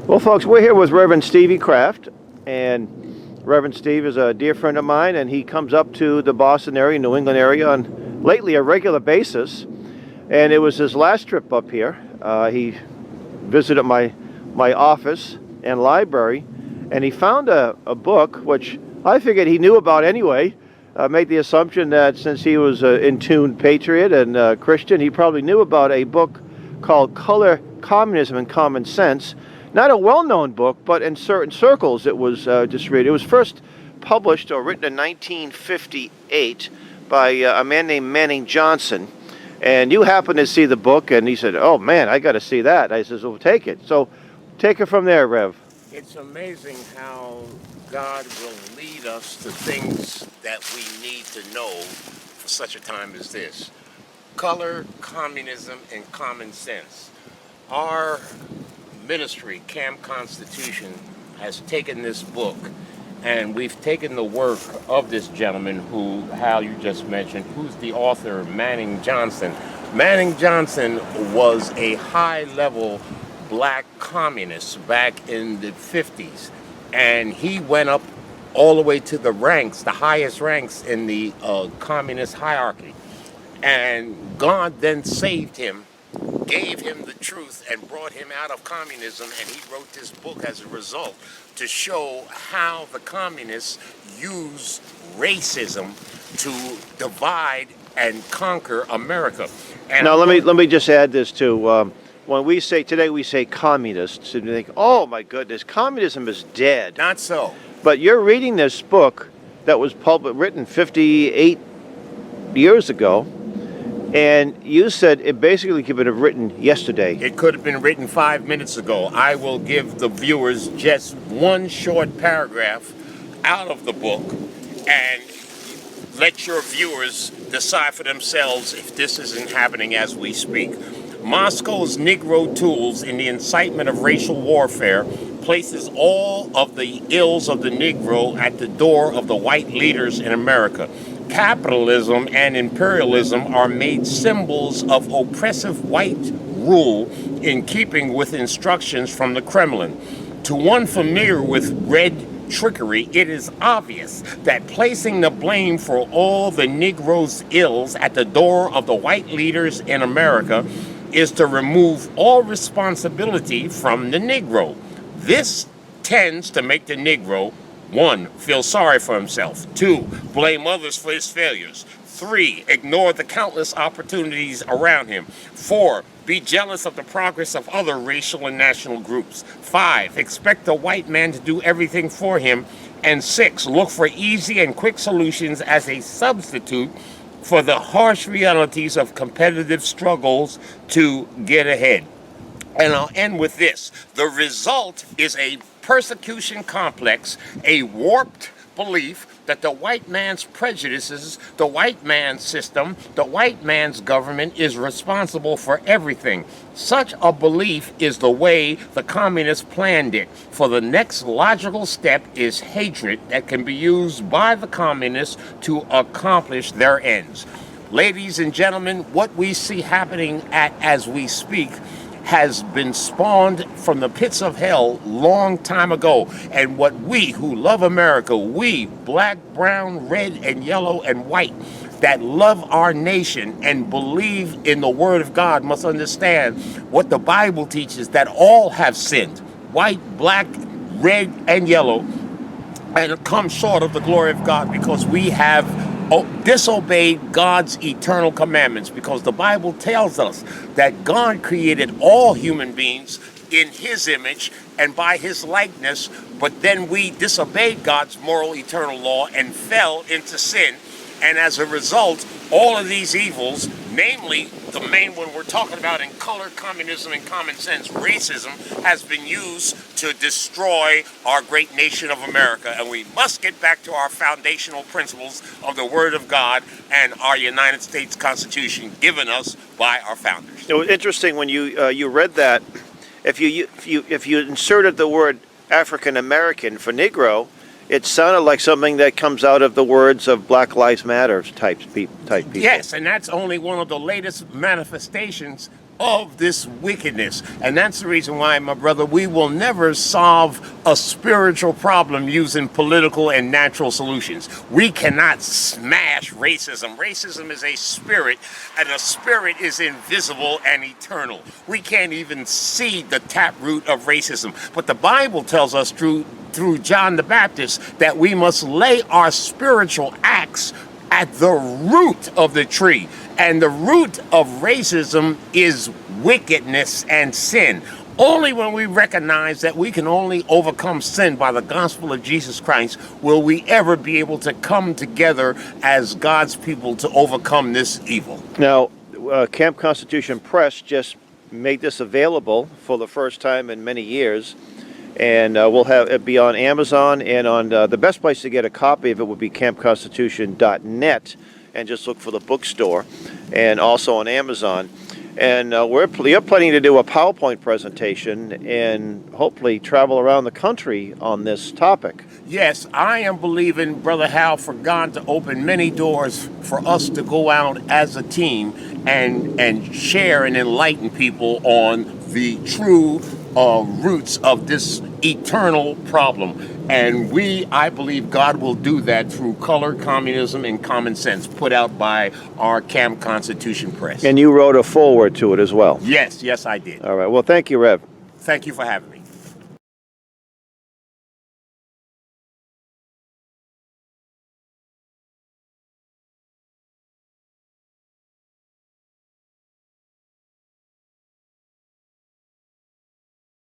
Well, folks, we're here with Reverend Stevie Kraft, and Reverend Steve is a dear friend of mine, and he comes up to the Boston area, New England area, on lately a regular basis. And it was his last trip up here. He visited my office and library, and he found a book which I figured he knew about anyway. Made the assumption that since he was an in-tune patriot and Christian, he probably knew about a book called Color, Communism, and Common Sense. Not a well-known book, but in certain circles it was distributed. It was first published or written in 1958 by a man named Manning Johnson. And you happened to see the book, and he said, "Oh man, I got to see that." I says, "Well, take it." So, take it from there, Rev. It's amazing how God will lead us to things that we need to know for such a time as this. Color, communism, and common sense. Our ministry, Camp Constitution, has taken this book, and we've taken the work of this gentleman who, Hal, you just mentioned, who's the author, Manning Johnson. Manning Johnson was a high-level black communist back in the 50s, and he went up all the way to the ranks, the highest ranks in the communist hierarchy. And God then saved him, gave him the truth, and brought him out of communism, and he wrote this book as a result to show how the communists use racism to divide and conquer America. And now let me just add this too. When we say today, we say communists, and you think, "Oh my goodness, communism is dead." Not so. But you're reading this book that was written 58 years ago. And you said it basically could have been written yesterday. It could have been written 5 minutes ago. I will give the viewers just one short paragraph out of the book and let your viewers decide for themselves if this isn't happening as we speak. Moscow's Negro tools in the incitement of racial warfare places all of the ills of the Negro at the door of the white leaders in America. Capitalism and imperialism are made symbols of oppressive white rule in keeping with instructions from the Kremlin. To one familiar with red trickery, it is obvious that placing the blame for all the Negro's ills at the door of the white leaders in America is to remove all responsibility from the Negro. This tends to make the Negro 1. Feel sorry for himself. 2. Blame others for his failures. 3. Ignore the countless opportunities around him. 4. Be jealous of the progress of other racial and national groups. 5. Expect the white man to do everything for him. And 6. Look for easy and quick solutions as a substitute for the harsh realities of competitive struggles to get ahead. And I'll end with this. The result is a persecution complex, a warped belief that the white man's prejudices, the white man's system, the white man's government is responsible for everything. Such a belief is the way the communists planned it. For the next logical step is hatred that can be used by the communists to accomplish their ends. Ladies and gentlemen, what we see happening as we speak has been spawned from the pits of hell long time ago. And what we who love America, we black, brown, red, and yellow, and white, that love our nation and believe in the Word of God must understand what the Bible teaches, that all have sinned, white, black, red, and yellow, and come short of the glory of God because we have disobeyed God's eternal commandments, because the Bible tells us that God created all human beings in his image and by his likeness, but then we disobeyed God's moral eternal law and fell into sin. And as a result, all of these evils, namely the main one we're talking about in color, communism, and common sense, racism, has been used to destroy our great nation of America. And we must get back to our foundational principles of the Word of God and our United States Constitution given us by our founders. It was interesting when you read that. If you inserted the word African American for Negro, it sounded like something that comes out of the words of Black Lives Matter type people. Yes, and that's only one of the latest manifestations of this wickedness. And that's the reason why, my brother, we will never solve a spiritual problem using political and natural solutions. We cannot smash racism. Racism is a spirit, and a spirit is invisible and eternal. We can't even see the taproot of racism. But the Bible tells us through John the Baptist that we must lay our spiritual axe at the root of the tree. And the root of racism is wickedness and sin. Only when we recognize that we can only overcome sin by the gospel of Jesus Christ will we ever be able to come together as God's people to overcome this evil. Now, Camp Constitution Press just made this available for the first time in many years. And we'll have it be on Amazon, and on the best place to get a copy of it would be campconstitution.net, and just look for the bookstore, and also on Amazon. And you're planning to do a PowerPoint presentation and hopefully travel around the country on this topic. Yes, I am believing, Brother Hal, for God to open many doors for us to go out as a team and share and enlighten people on the true roots of this eternal problem. And I believe God will do that through Color, Communism, and Common Sense, put out by our Camp Constitution Press. And you wrote a foreword to it as well. Yes, I did. All right. Well, thank you, Rev. Thank you for having me.